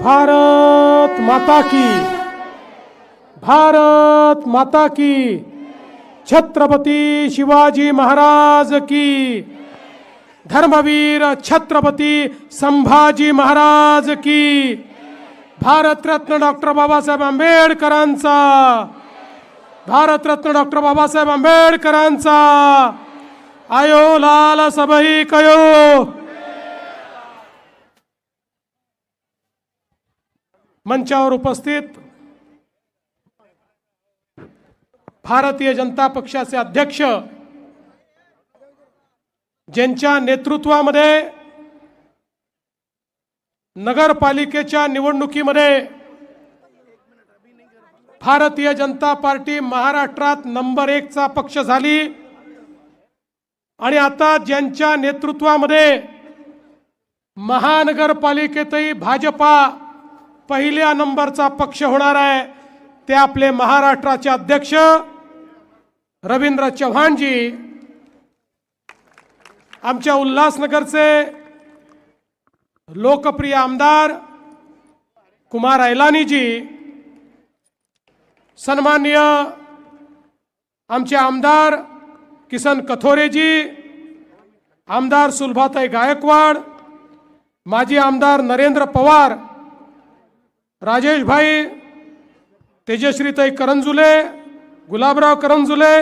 भारत माता की, भारत माता की, छत्रपति शिवाजी महाराज की, धर्मवीर छत्रपति संभाजी महाराज की, भारतरत्न डॉक्टर बाबासाहेब आंबेडकरांचा, भारतरत्न डॉक्टर बाबासाहेब आंबेडकरांचा आयो लाल सबई कयो। मंचावर उपस्थित भारतीय जनता पक्षाचे अध्यक्ष, ज्यांच्या नेतृत्वामध्ये नगरपालिकेच्या निवडणुकीमध्ये भारतीय जनता पार्टी महाराष्ट्रात नंबर 1 चा पक्ष झाली आणि आता ज्यांच्या नेतृत्वामध्ये महानगरपालिकेतही भाजपा पहिल्या नंबरचा पक्ष होणार आहे, ते आपले महाराष्ट्राचे अध्यक्ष रवींद्र चव्हाणजी, आमच्या उल्हासनगरचे लोकप्रिय आमदार कुमार ऐलानीजी, सन्माननीय आमचे आमदार किसन कथोरेजी, आमदार सुलभाताई गायकवाड, माजी आमदार नरेंद्र पवार, राजेश भाई, तेजश्रीताई करंजुले, गुलाबराव करंजुले,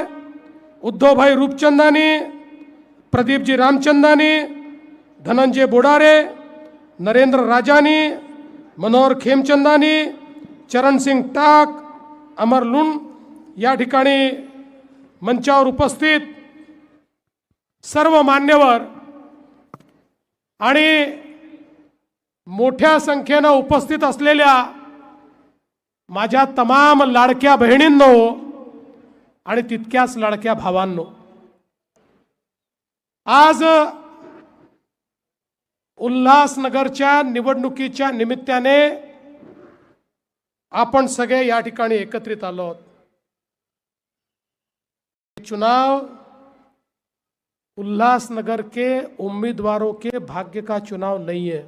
उद्धव भाई रूपचंदानी, प्रदीपजी रामचंदानी, धनंजय बोडारे, नरेंद्र राजानी, मनोहर खेमचंदानी, चरण सिंग टाक, अमर लुंड, या ठिकाणी मंचावर उपस्थित सर्व मान्यवर आणि मोठ्या संख्येने उपस्थित असलेल्या माझ्या तमाम लाडक्या बहिणींनो आणि तितक्याच लाडक्या भावांनो, आज उल्हासनगरच्या निवडणुकीच्या निमित्ताने आपण सगळे या ठिकाणी एकत्रित आलो आहोत। चुनाव उल्हासनगर के उम्मीदवारों के भाग्य का चुनाव नहीं है,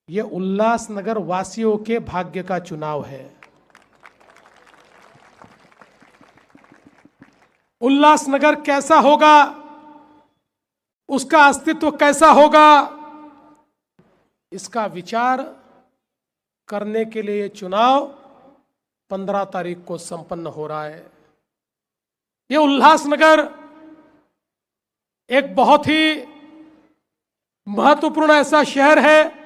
ये उल्हासनगर वासियों के भाग्य का चुनाव है। उल्हासनगर कैसा होगा, उसका अस्तित्व कैसा होगा, इसका विचार करने के लिए चुनाव 15 तारीख को संपन्न हो रहा है। ये उल्हासनगर एक बहुत ही महत्वपूर्ण ऐसा शहर है,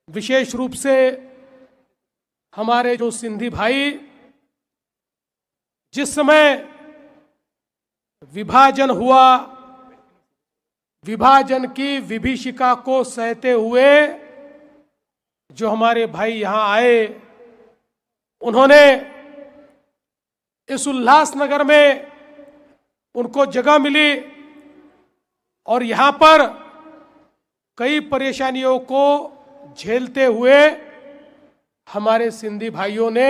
विशेष रूप से हमारे जो सिंधी भाई जिस समय विभाजन हुआ, विभाजन की विभीषिका को सहते हुए जो हमारे भाई यहां आए, उन्होंने इस उल्हासनगर में उनको जगह मिली और यहां पर कई परेशानियों को झेलते हुए हमारे सिंधी भाइयों ने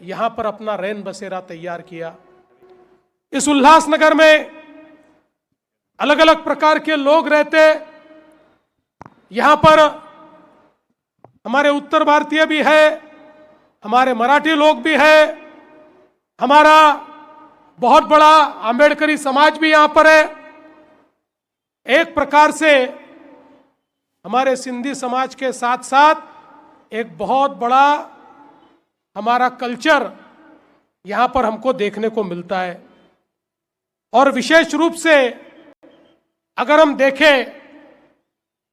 यहां पर अपना रैन बसेरा तैयार किया। इस उल्हासनगर में अलग अलग प्रकार के लोग रहते, यहां पर हमारे उत्तर भारतीय भी है, हमारे मराठी लोग भी है, हमारा बहुत बड़ा आंबेडकरी समाज भी यहां पर है। एक प्रकार से हमारे सिंधी समाज के साथ साथ एक बहुत बड़ा हमारा कल्चर यहां पर हमको देखने को मिलता है। और विशेष रूप से अगर हम देखें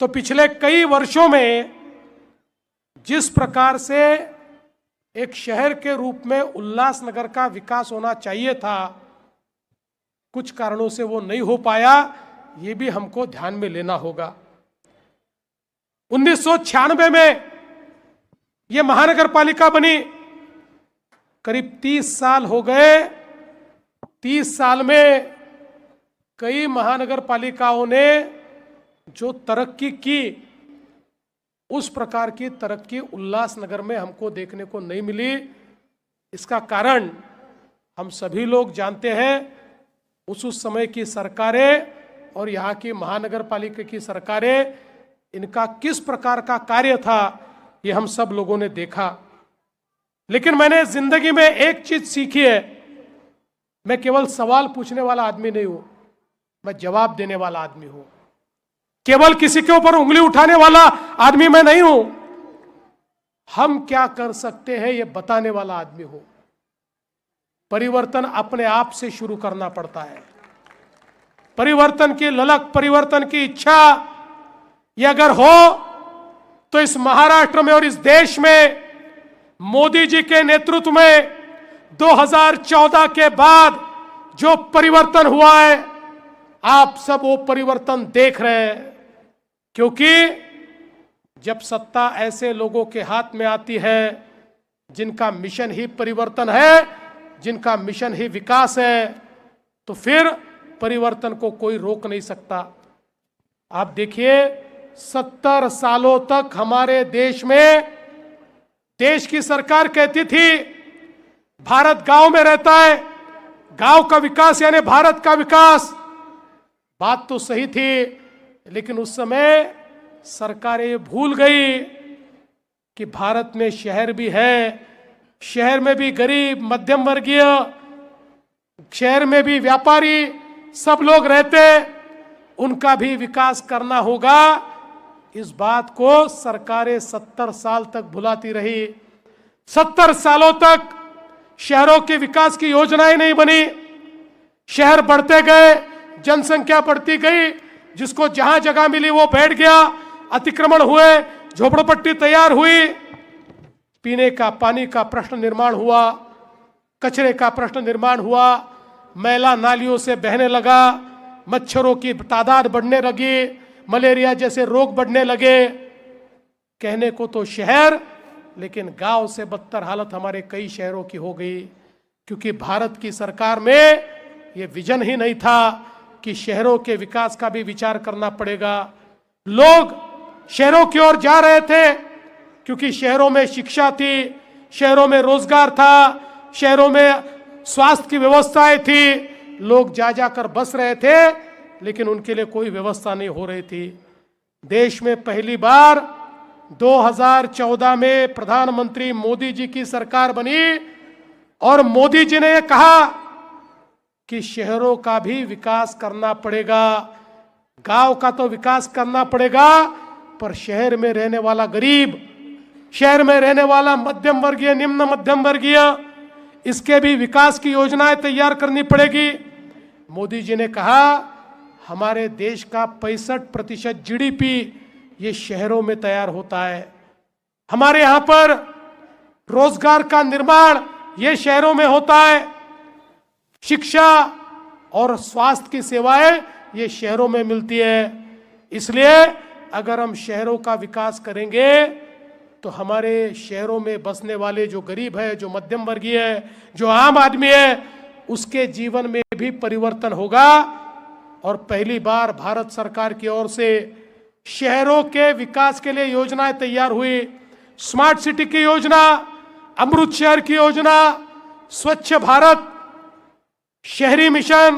तो पिछले कई वर्षों में जिस प्रकार से एक शहर के रूप में उल्हासनगर का विकास होना चाहिए था, कुछ कारणों से वो नहीं हो पाया, ये भी हमको ध्यान में लेना होगा। 1996 में ये महानगर पालिका बनी, करीब 30 साल हो गए। 30 साल में कई महानगर पालिकाओं ने जो तरक्की की, उस प्रकार की तरक्की उल्हासनगर में हमको देखने को नहीं मिली। इसका कारण हम सभी लोग जानते हैं। उस समय की सरकारें और यहाँ की महानगर पालिका की सरकारें इनका किस प्रकार का कार्य था ये हम सब लोगों ने देखा। लेकिन मैंने जिंदगी में एक चीज सीखी है, मैं केवल सवाल पूछने वाला आदमी नहीं हूं, मैं जवाब देने वाला आदमी हूं। केवल किसी के ऊपर उंगली उठाने वाला आदमी मैं नहीं हूं, हम क्या कर सकते हैं ये बताने वाला आदमी हूं। परिवर्तन अपने आप से शुरू करना पड़ता है। परिवर्तन की ललक, परिवर्तन की इच्छा ये अगर हो तो इस महाराष्ट्र में और इस देश में मोदी जी के नेतृत्व में 2014 के बाद जो परिवर्तन हुआ है, आप सब वो परिवर्तन देख रहे हैं। क्योंकि जब सत्ता ऐसे लोगों के हाथ में आती है जिनका मिशन ही परिवर्तन है, जिनका मिशन ही विकास है, तो फिर परिवर्तन को कोई रोक नहीं सकता। आप देखिए 70 सालों तक हमारे देश में देश की सरकार कहती थी भारत गांव में रहता है, गांव का विकास यानी भारत का विकास। बात तो सही थी, लेकिन उस समय सरकारें भूल गई कि भारत में शहर भी है, शहर में भी गरीब मध्यम वर्गीय, शहर में भी व्यापारी सब लोग रहते, उनका भी विकास करना होगा। इस बात को सरकारें 70 साल तक भुलाती रही। 70 सालों तक शहरों के विकास की योजनाएं नहीं बनी। शहर बढ़ते गए, जनसंख्या बढ़ती गई, जिसको जहां जगह मिली वो बैठ गया, अतिक्रमण हुए, झोपड़पट्टी तैयार हुई, पीने का पानी का प्रश्न निर्माण हुआ, कचरे का प्रश्न निर्माण हुआ, मैला नालियों से बहने लगा, मच्छरों की तादाद बढ़ने लगी, मलेरिया जैसे रोग बढ़ने लगे। कहने को तो शहर, लेकिन गांव से बदतर हालत हमारे कई शहरों की हो गई। क्योंकि भारत की सरकार में ये विजन ही नहीं था कि शहरों के विकास का भी विचार करना पड़ेगा। लोग शहरों की ओर जा रहे थे क्योंकि शहरों में शिक्षा थी, शहरों में रोजगार था, शहरों में स्वास्थ्य की व्यवस्थाएं थी, लोग जा जाकर बस रहे थे, लेकिन उनके लिए कोई व्यवस्था नहीं हो रही थी। देश में पहली बार 2014 में प्रधानमंत्री मोदी जी की सरकार बनी और मोदी जी ने कहा कि शहरों का भी विकास करना पड़ेगा, गांव का तो विकास करना पड़ेगा, पर शहर में रहने वाला गरीब, शहर में रहने वाला मध्यम वर्गीय, निम्न मध्यम वर्गीय, इसके भी विकास की योजनाएं तैयार करनी पड़ेगी। मोदी जी ने कहा हमारे देश का 65% जीडीपी ये शहरों में तैयार होता है। हमारे यहाँ पर रोजगार का निर्माण ये शहरों में होता है। शिक्षा और स्वास्थ्य की सेवाएं ये शहरों में मिलती है। इसलिए अगर हम शहरों का विकास करेंगे तो हमारे शहरों में बसने वाले जो गरीब है, जो मध्यम वर्गीय है, जो आम आदमी है, उसके जीवन में भी परिवर्तन होगा। और पहली बार भारत सरकार की ओर से शहरों के विकास के लिए योजनाएं तैयार हुई। स्मार्ट सिटी की योजना, अमृत शहर की योजना, स्वच्छ भारत शहरी मिशन,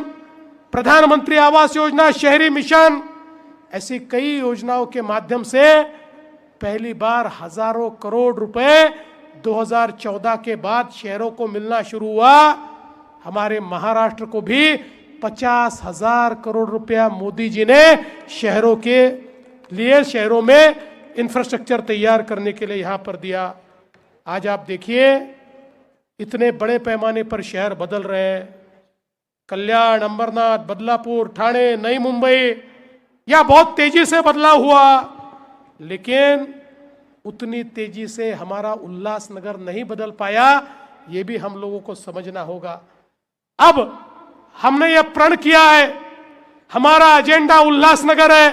प्रधानमंत्री आवास योजना शहरी मिशन, ऐसी कई योजनाओं के माध्यम से पहली बार हजारों करोड़ रुपए 2014 के बाद शहरों को मिलना शुरू हुआ। हमारे महाराष्ट्र को भी 50,000 करोड़ रुपया मोदी जी ने शहरों के लिए, शहरों में इंफ्रास्ट्रक्चर तैयार करने के लिए यहां पर दिया। आज आप देखिए इतने बड़े पैमाने पर शहर बदल रहे हैं। कल्याण, अंबरनाथ, बदलापुर, ठाणे, नई मुंबई, यह बहुत तेजी से बदलाव हुआ, लेकिन उतनी तेजी से हमारा उल्लासनगर नहीं बदल पाया। यह भी हम लोगों को समझना होगा। अब हमने यह प्रण किया है, हमारा एजेंडा उल्लासनगर है।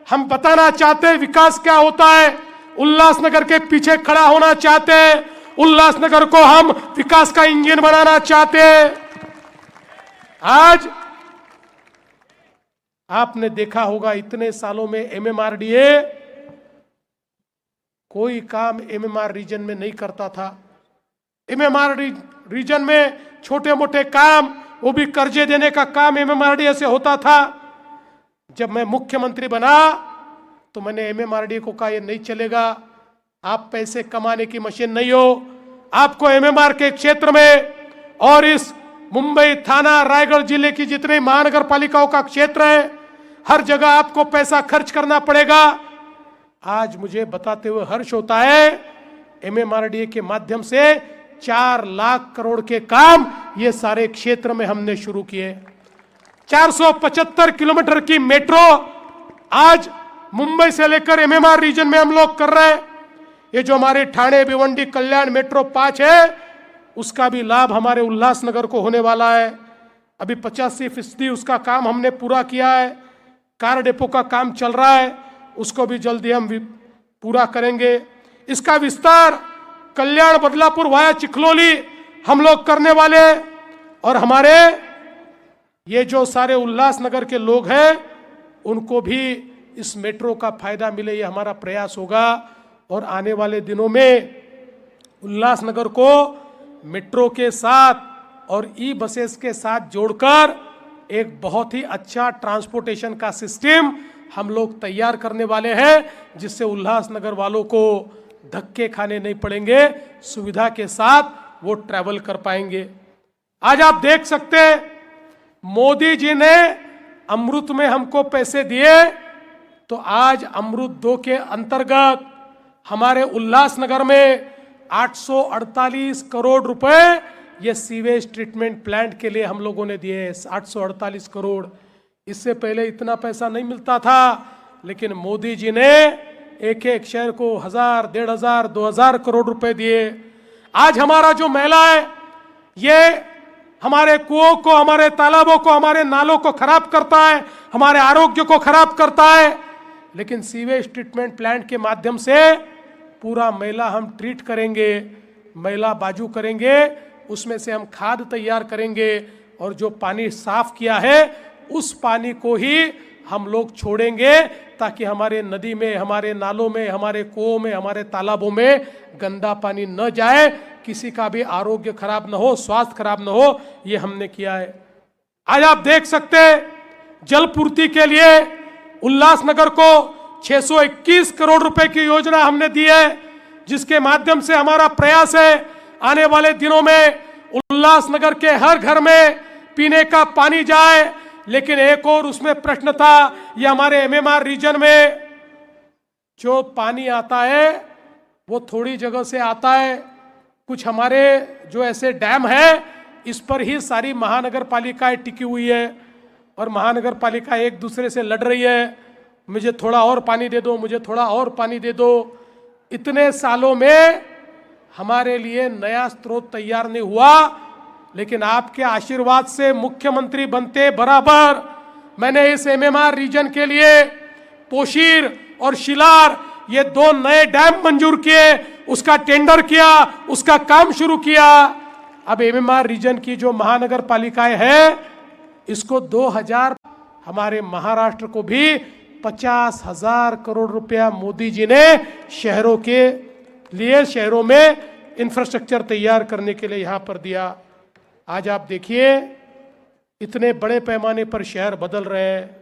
हम बताना चाहते हैं विकास क्या होता है, उल्लासनगर के पीछे खड़ा होना चाहते हैं, उल्लासनगर को हम विकास का इंजन बनाना चाहते हैं। आज आपने देखा होगा इतने सालों में एमएमआरडीए कोई काम एमएमआर रीजन में नहीं करता था। एमएमआर रीजन में छोटे मोटे काम, वो भी कर्जे देने का काम एमएमआरडीए से होता था। जब मैं मुख्यमंत्री बना तो मैंने एमएमआरडीए को कहा, ये नहीं चलेगा, आप पैसे कमाने की मशीन नहीं हो। आपको एमएमआर के क्षेत्र में और इस मुंबई थाना रायगढ़ जिले की जितने महानगर पालिकाओं का क्षेत्र है, हर जगह आपको पैसा खर्च करना पड़ेगा। आज मुझे बताते हुए हर्ष होता है, एमएमआरडीए के माध्यम से 4 लाख करोड़ के काम ये सारे क्षेत्र में हमने शुरू किए। 475 किलोमीटर की मेट्रो आज मुंबई से लेकर एमएमआर रीजन में हम लोग कर रहे हैं। ये जो हमारे ठाणे भिवंडी कल्याण मेट्रो 5 है, उसका भी लाभ हमारे उल्लासनगर को होने वाला है। अभी 85% उसका काम हमने पूरा किया है। कार डेपो का काम चल रहा है, उसको भी जल्दी हम पूरा करेंगे। इसका विस्तार कल्याण बदलापुर वाया चिखलोली हम लोग करने वाले, और हमारे ये जो सारे उल्लासनगर के लोग हैं उनको भी इस मेट्रो का फायदा मिले, ये हमारा प्रयास होगा। और आने वाले दिनों में उल्लासनगर को मेट्रो के साथ और ई बसेस के साथ जोड़कर एक बहुत ही अच्छा ट्रांसपोर्टेशन का सिस्टम हम लोग तैयार करने वाले हैं, जिससे उल्लासनगर वालों को धक्के खाने नहीं पड़ेंगे, सुविधा के साथ वो ट्रैवल कर पाएंगे। आज आप देख सकते हैं, मोदी जी ने अमृत में हमको पैसे दिए, तो आज अमृत 2 के अंतर्गत हमारे उल्लासनगर में 848 करोड़ रुपए ये सीवेज ट्रीटमेंट प्लांट के लिए हम लोगों ने दिए। 848 करोड़, इससे पहले इतना पैसा नहीं मिलता था, लेकिन मोदी जी ने एक एक शहर को 1000, 1500, 2000 करोड़ रुपए दिए। आज हमारा जो मेला है, ये हमारे कुओं को, हमारे तालाबों को, हमारे नालों को खराब करता है, हमारे आरोग्य को खराब करता है, लेकिन सीवेज ट्रीटमेंट प्लांट के माध्यम से पूरा मेला हम ट्रीट करेंगे, मेला बाजू करेंगे, उसमें से हम खाद तैयार करेंगे, और जो पानी साफ किया है उस पानी को ही हम लोग छोड़ेंगे, ताकि हमारे नदी में, हमारे नालों में, हमारे कुओं में, हमारे तालाबों में गंदा पानी न जाए, किसी का भी आरोग्य खराब न हो, स्वास्थ्य खराब न हो, ये हमने किया है। आज आप देख सकते हैं, जल पूर्ति के लिए उल्लासनगर को 621 करोड़ रुपए की योजना हमने दी है, जिसके माध्यम से हमारा प्रयास है आने वाले दिनों में उल्लासनगर के हर घर में पीने का पानी जाए। लेकिन एक और उसमें प्रश्न था, ये हमारे एमएमआर रीजन में जो पानी आता है वो थोड़ी जगह से आता है, कुछ हमारे जो ऐसे डैम है इस पर ही सारी महानगर पालिकाएं टिकी हुई है, और महानगर पालिका एक दूसरे से लड़ रही है, मुझे थोड़ा और पानी दे दो, मुझे थोड़ा और पानी दे दो। इतने सालों में हमारे लिए नया स्रोत तैयार नहीं हुआ, लेकिन आपके आशीर्वाद से मुख्यमंत्री बनते बराबर मैंने इस एमएमआर रीजन के लिए पोशीर और शिलार ये 2 नए डैम मंजूर किए, उसका टेंडर किया, उसका काम शुरू किया। अब एमएमआर रीजन की जो महानगर पालिकाएं हैं, इसको 2000, हमारे महाराष्ट्र को भी 50,000 करोड़ रुपया मोदी जी ने शहरों के लिए, शहरों में इंफ्रास्ट्रक्चर तैयार करने के लिए यहां पर दिया। आज आप देखिए, इतने बड़े पैमाने पर शहर बदल रहे हैं।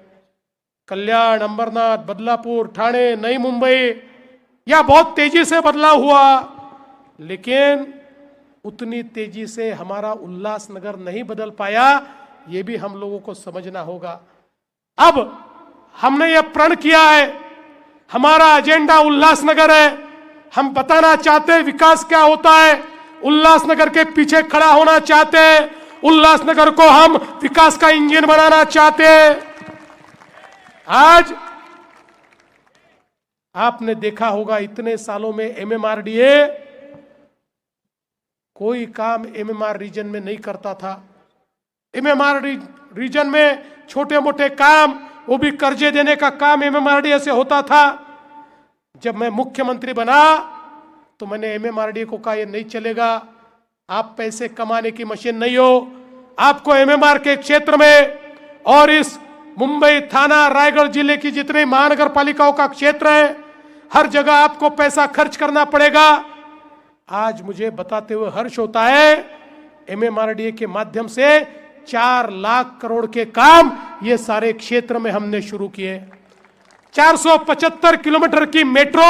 कल्याण, अंबरनाथ, बदलापुर, ठाणे, नई मुंबई, यह बहुत तेजी से बदलाव हुआ, लेकिन उतनी तेजी से हमारा उल्लासनगर नहीं बदल पाया, ये भी हम लोगों को समझना होगा। अब हमने ये प्रण किया है, हमारा एजेंडा उल्लासनगर है। हम बताना चाहते हैं विकास क्या होता है, उल्लासनगर के पीछे खड़ा होना चाहते हैं, उल्लासनगर को हम विकास का इंजन बनाना चाहते हैं। आज आपने देखा होगा, इतने सालों में एमएमआरडीए कोई काम एमएमआर रीजन में नहीं करता था। एमएमआर रीजन में छोटे मोटे काम, वो भी कर्जे देने का काम एमएमआरडीए से होता था। जब मैं मुख्यमंत्री बना तो मैंने एमएमआरडीए को कहा, ये नहीं चलेगा, आप पैसे कमाने की मशीन नहीं हो। आपको एमएमआर के क्षेत्र में और इस मुंबई थाना रायगढ़ जिले की जितने महानगर पालिकाओं का क्षेत्र है, हर जगह आपको पैसा खर्च करना पड़ेगा। आज मुझे बताते हुए हर्ष होता है, एमएमआरडीए के माध्यम से 4 लाख करोड़ के काम ये सारे क्षेत्र में हमने शुरू किए। 475 किलोमीटर की मेट्रो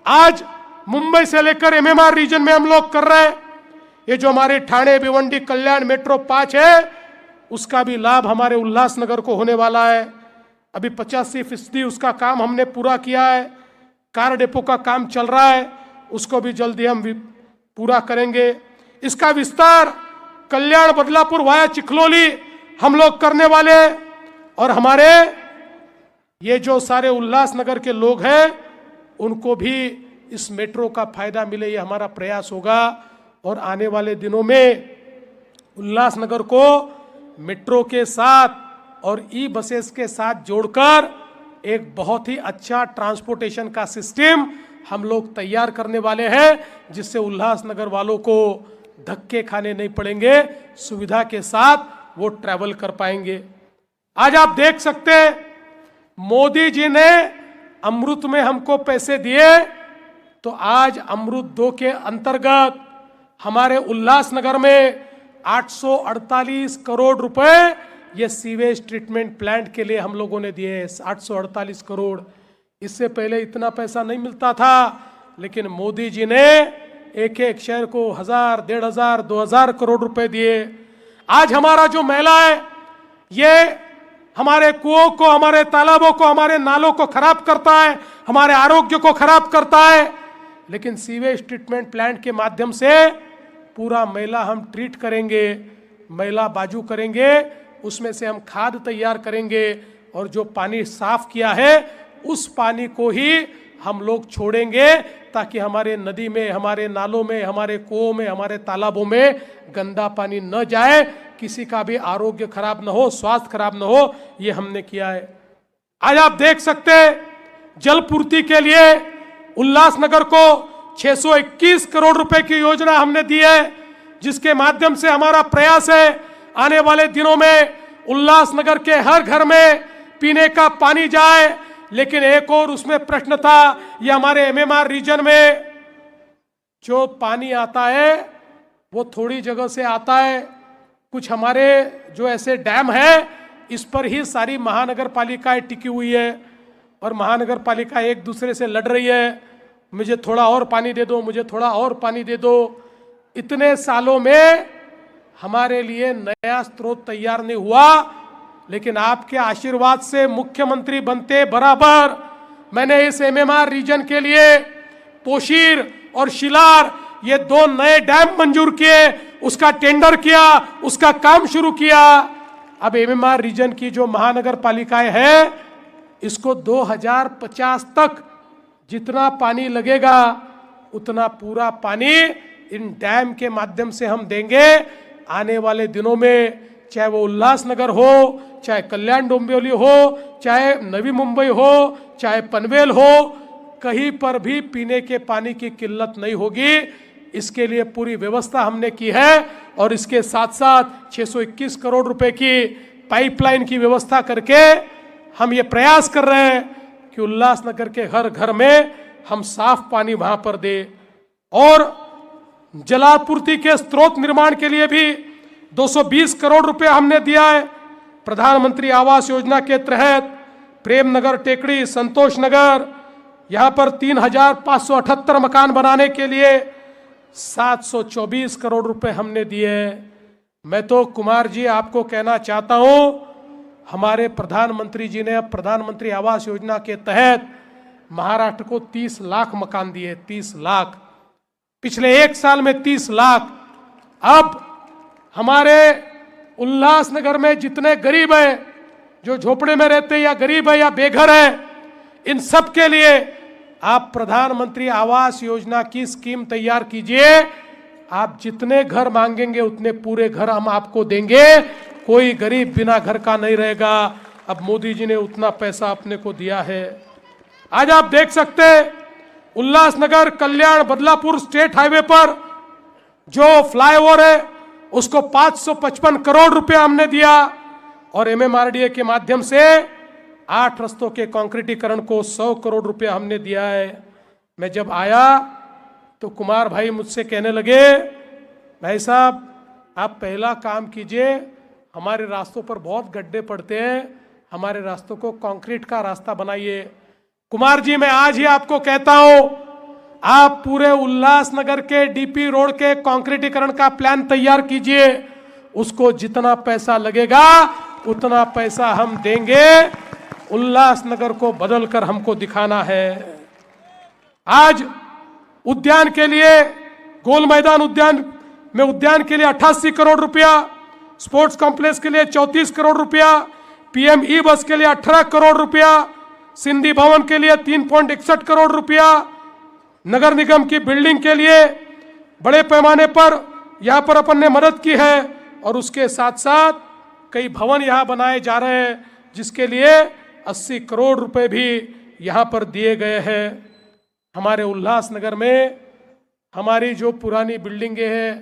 आज मुंबई से लेकर एमएमआर रीजन में हम लोग कर रहे हैं। ये जो हमारे ठाणे भिवंडी कल्याण मेट्रो 5 है, उसका भी लाभ हमारे उल्लासनगर को होने वाला है। अभी 85% उसका काम हमने पूरा किया है। कार डेपो का काम चल रहा है, उसको भी जल्दी हम पूरा करेंगे। इसका विस्तार कल्याण बदलापुर वाया चिखलोली हम लोग करने वाले हैं। और हमारे ये जो सारे उल्लासनगर के लोग हैं, उनको भी इस मेट्रो का फायदा मिले, ये हमारा प्रयास होगा। और आने वाले दिनों में उल्लासनगर को मेट्रो के साथ और ई बसेस के साथ जोड़कर एक बहुत ही अच्छा ट्रांसपोर्टेशन का सिस्टम हम लोग तैयार करने वाले हैं, जिससे उल्लासनगर वालों को धक्के खाने नहीं पड़ेंगे, सुविधा के साथ वो ट्रैवल कर पाएंगे। आज आप देख सकते हैं, मोदी जी ने अमृत में हमको पैसे दिए, तो आज अमृत 2 के अंतर्गत हमारे उल्लासनगर में 848 करोड़ रुपए ये सीवेज ट्रीटमेंट प्लांट के लिए हम लोगों ने दिए। 848 करोड़, इससे पहले इतना पैसा नहीं मिलता था, लेकिन मोदी जी ने एक एक शहर को 1000, 1500, 2000 करोड़ रुपए दिए। आज हमारा जो मेला है, ये हमारे कुओं को, हमारे तालाबों को, हमारे नालों को खराब करता है, हमारे आरोग्य को खराब करता है। लेकिन सीवेज ट्रीटमेंट प्लांट के माध्यम से पूरा मैला हम ट्रीट करेंगे, मैला बाजू करेंगे, उसमें से हम खाद तैयार करेंगे, और जो पानी साफ किया है उस पानी को ही हम लोग छोड़ेंगे, ताकि हमारे नदी में, हमारे नालों में, हमारे कुओं में, हमारे तालाबों में गंदा पानी न जाए, किसी का भी आरोग्य खराब न हो, स्वास्थ्य खराब न हो। ये हमने किया है। आज आप देख सकते हैं, जल पूर्ति के लिए उल्लासनगर को 621 करोड़ रुपए की योजना हमने दी है, जिसके माध्यम से हमारा प्रयास है आने वाले दिनों में उल्लासनगर के हर घर में पीने का पानी जाए। लेकिन एक और उसमें प्रश्न था, ये हमारे एमएमआर रीजन में जो पानी आता है वो थोड़ी जगह से आता है, कुछ हमारे जो ऐसे डैम है इस पर ही सारी महानगर पालिकाएं टिकी हुई है, और महानगर पालिका एक दूसरे से लड़ रही है, मुझे थोड़ा और पानी दे दो, मुझे थोड़ा और पानी दे दो। इतने सालों में हमारे लिए नया स्रोत तैयार नहीं हुआ, लेकिन आपके आशीर्वाद से मुख्यमंत्री बनते बराबर मैंने इस एमएमआर रीजन के लिए पोशीर और शिलार ये 2 नए डैम मंजूर किए, उसका टेंडर किया, उसका काम शुरू किया। अब एमएमआर रीजन की जो महानगर पालिकाएं हैं, इसको 2050 तक जितना पानी लगेगा उतना पूरा पानी इन डैम के माध्यम से हम देंगे। आने वाले दिनों में चाहे वो उल्लासनगर हो, चाहे कल्याण डोंबिवली हो, चाहे नवी मुंबई हो, चाहे पनवेल हो, कहीं पर भी पीने के पानी की किल्लत नहीं होगी। इसके लिए पूरी व्यवस्था हमने की है, और इसके साथ साथ 621 करोड़ रुपए की पाइपलाइन की व्यवस्था करके हम ये प्रयास कर रहे हैं कि उल्लासनगर के हर घर में हम साफ पानी वहां पर दे। और जलापूर्ति के स्रोत निर्माण के लिए भी 220 करोड़ रुपए हमने दिया है। प्रधानमंत्री आवास योजना के तहत प्रेमनगर, टेकड़ी, संतोष नगर, यहाँ पर 3578 मकान बनाने के लिए 724 करोड़ रुपए हमने दिए हैं। मैं तो कुमार जी आपको कहना चाहता हूँ, हमारे प्रधानमंत्री जी ने अब प्रधानमंत्री आवास योजना के तहत महाराष्ट्र को 30 लाख मकान दिए। 30 लाख, पिछले 1 साल में 30 लाख। अब हमारे उल्लासनगर में जितने गरीब हैं, जो झोपड़े में रहते हैं या गरीब है या बेघर है, इन सब के लिए आप प्रधानमंत्री आवास योजना की स्कीम तैयार कीजिए। आप जितने घर मांगेंगे उतने पूरे घर हम आपको देंगे, कोई गरीब बिना घर का नहीं रहेगा। अब मोदी जी ने उतना पैसा अपने को दिया है। आज आप देख सकते हैं, उल्लासनगर कल्याण बदलापुर स्टेट हाईवे पर जो फ्लाईओवर है उसको 555 करोड़ रुपए हमने दिया, और एमएमआरडीए के माध्यम से 8 रस्तों के कंक्रीटीकरण को 100 करोड़ रुपए हमने दिया है। मैं जब आया तो कुमार भाई मुझसे कहने लगे, भाई साहब आप पहला काम कीजिए, हमारे रास्तों पर बहुत गड्ढे पड़ते हैं, हमारे रास्तों को कंक्रीट का रास्ता बनाइए। कुमार जी, मैं आज ही आपको कहता हूं, आप पूरे उल्लासनगर के डीपी रोड के कंक्रीटीकरण का प्लान तैयार कीजिए। उसको जितना पैसा लगेगा उतना पैसा हम देंगे। उल्लासनगर को बदलकर हमको दिखाना है। आज उद्यान के लिए, गोल मैदान उद्यान के लिए 88 करोड़ रुपया, स्पोर्ट्स कॉम्प्लेक्स के लिए 34 करोड़ रुपया, पीएम ई बस के लिए 18 करोड़ रुपया, सिंधी भवन के लिए 3.61 करोड़ रुपया, नगर निगम की बिल्डिंग के लिए बड़े पैमाने पर यहां पर अपन ने मदद की है। और उसके साथ साथ कई भवन यहां बनाए जा रहे हैं जिसके लिए 80 करोड़ रुपए भी यहां पर दिए गए हैं। हमारे उल्लासनगर में हमारी जो पुरानी बिल्डिंगें हैं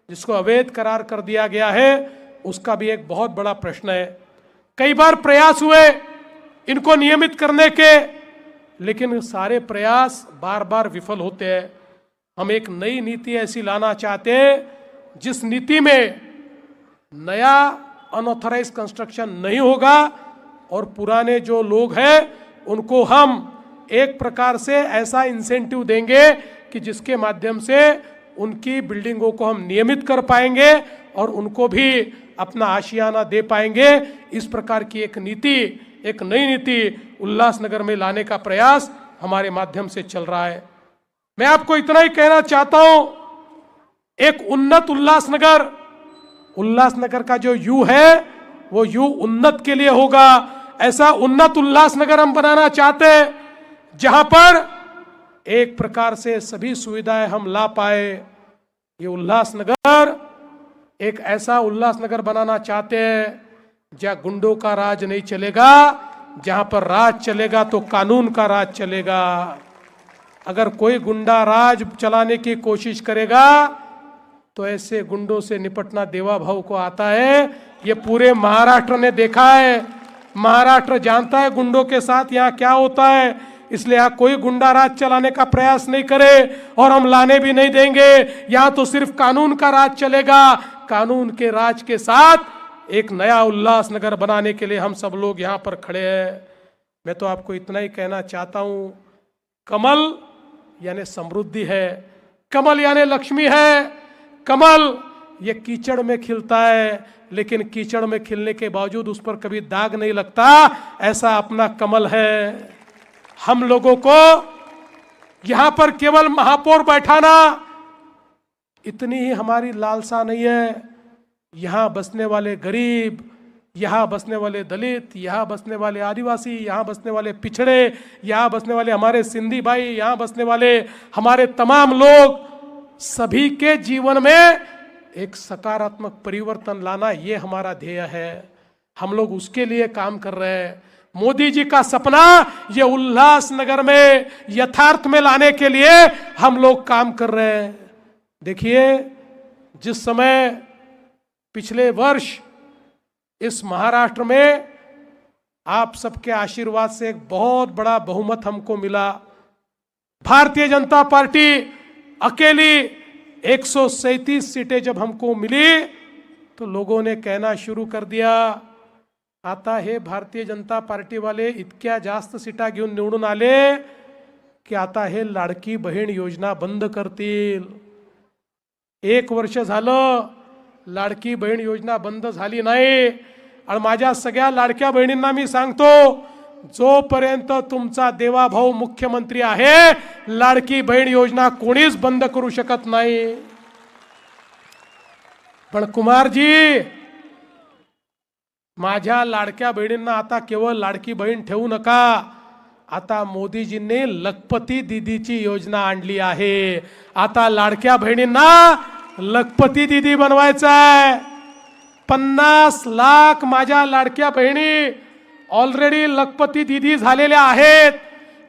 जिसको अवैध करार कर दिया गया है, उसका भी एक बहुत बड़ा प्रश्न है। कई बार प्रयास हुए इनको नियमित करने के, लेकिन सारे प्रयास बार बार विफल होते हैं। हम एक नई नीति ऐसी लाना चाहते हैं जिस नीति में नया अनऑथराइज कंस्ट्रक्शन नहीं होगा और पुराने जो लोग हैं उनको हम एक प्रकार से ऐसा इंसेंटिव देंगे कि जिसके माध्यम से उनकी बिल्डिंगों को हम नियमित कर पाएंगे और उनको भी अपना आशियाना दे पाएंगे। इस प्रकार की एक नीति, एक नई नीति उल्लासनगर में लाने का प्रयास हमारे माध्यम से चल रहा है। मैं आपको इतना ही कहना चाहता हूं, एक उन्नत उल्लासनगर का जो यू है वो यू उन्नत के लिए होगा। ऐसा उन्नत उल्लासनगर हम बनाना चाहते हैं जहां पर एक प्रकार से सभी सुविधाएं हम ला पाए। ये उल्लासनगर, एक ऐसा उल्लासनगर बनाना चाहते हैं जहां गुंडों का राज नहीं चलेगा, जहां पर राज चलेगा तो कानून का राज चलेगा। अगर कोई गुंडा राज चलाने की कोशिश करेगा तो ऐसे गुंडों से निपटना देवा भाव को आता है। ये पूरे महाराष्ट्र ने देखा है। महाराष्ट्र जानता है गुंडों के साथ यहाँ क्या होता है, इसलिए यहाँ कोई गुंडा राज चलाने का प्रयास नहीं करे और हम लाने भी नहीं देंगे। यहाँ तो सिर्फ कानून का राज चलेगा। कानून के राज के साथ एक नया उल्लासनगर बनाने के लिए हम सब लोग यहाँ पर खड़े हैं। मैं तो आपको इतना ही कहना चाहता हूँ, कमल यानी समृद्धि है, कमल यानी लक्ष्मी है। कमल ये कीचड़ में खिलता है, लेकिन कीचड़ में खिलने के बावजूद उस पर कभी दाग नहीं लगता। ऐसा अपना कमल है। हम लोगों को यहां पर केवल महापौर बैठाना, इतनी ही हमारी लालसा नहीं है। यहां बसने वाले गरीब, यहां बसने वाले दलित, यहां बसने वाले आदिवासी, यहां बसने वाले पिछड़े, यहां बसने वाले हमारे सिंधी भाई, यहां बसने वाले हमारे तमाम लोग, सभी के जीवन में एक सकारात्मक परिवर्तन लाना, ये हमारा ध्येय है। हम लोग उसके लिए काम कर रहे हैं। मोदी जी का सपना ये उल्लासनगर में यथार्थ में लाने के लिए हम लोग काम कर रहे हैं। देखिए, जिस समय पिछले वर्ष इस महाराष्ट्र में आप सबके आशीर्वाद से एक बहुत बड़ा बहुमत हमको मिला, भारतीय जनता पार्टी अकेली 137 सीटें जब हमको मिली तो लोगों ने कहना शुरू कर दिया, आता हे भारतीय जनता पार्टी वाले इतक्या जास्त सीटा घेऊन निवडून आले की आता हे लाडकी बहीण योजना बंद करतील। 1 वर्ष झालं लाडकी बहीण योजना बंद झाली नाही। आणि माझ्या सगळ्या लाडक्या बहिणींना मी सांगतो, जोपर्यंत तुमचा देवाभाऊ मुख्यमंत्री आहे लाडकी बहीण योजना कोणीच बंद करू शकत नाही। पण कुमारजी, माझ्या लाडक्या बहिणींना आता केवळ लाडकी बहीण ठेवू नका, आता मोदीजींनी लखपती दीदीची योजना आणली आहे। आता लाडक्या बहिणींना लखपती दीदी बनवायचं आहे। 50 लाख माझ्या लाडक्या बहिणी ऑलरेडी लखपती दीदी झालेल्या आहेत।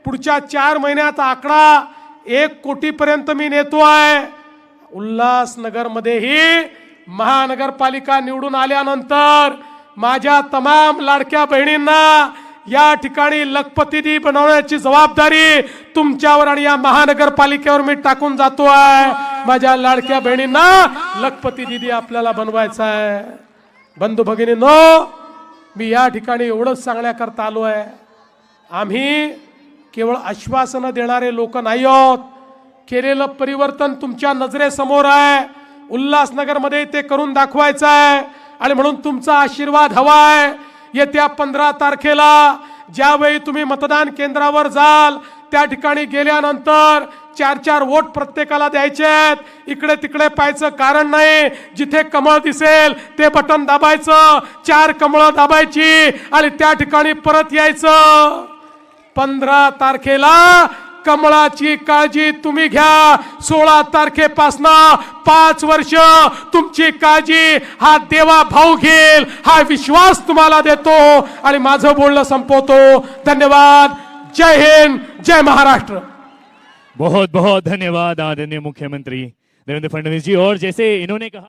पुढच्या 4 महिन्याचा आकडा 1 कोटीपर्यंत मी नेतो आहे। उल्लासनगर मध्येही महानगरपालिका निवडून आल्यानंतर माझ्या तमाम लाडक्या बहिणींना या ठिकाणी लखपती दीदी बनवण्याची जबाबदारी तुमच्यावर आणि या महानगरपालिकेवर मी टाकून जातो आहे। माझ्या लाडक्या बहिणींना लखपती दीदी आपल्याला बनवायचं आहे। बंधू भगिनींनो, मी या ठिकाणी एवढंच सांगण्याकरता आलो आहे, आम्ही केवळ आश्वासनं देणारे लोक नाही आहोत. केलेलं परिवर्तन तुमच्या नजरेसमोर आहे. उल्हासनगरमध्ये ते करून दाखवायचं आहे आणि म्हणून तुमचा आशीर्वाद हवा आहे. येत्या 15 तारखेला ज्यावेळी तुम्ही मतदान केंद्रावर जाल त्या ठिकाणी गेल्यानंतर 4-4 वोट प्रत्येकाला द्यायचे आहेत. इकडे तिकडे पाहायचं कारण नाही. जिथे कमळ दिसेल ते बटन दाबायचं, 4 कमळं दाबायची आणि त्या ठिकाणी परत यायचं. 15 तारखेला कमळाची काळजी तुम्ही घ्या. 16 तारखेपासून 5 वर्ष तुमची काळजी हा देवा भाऊ घेईल, हा विश्वास तुम्हाला देतो आणि माझं बोलणं संपवतो. धन्यवाद. जय हिंद, जय महाराष्ट्र. बहुत बहुत धन्यवाद आदरणीय मुख्यमंत्री देवेंद्र फडणवीस जी. और जैसे इन्होंने कहा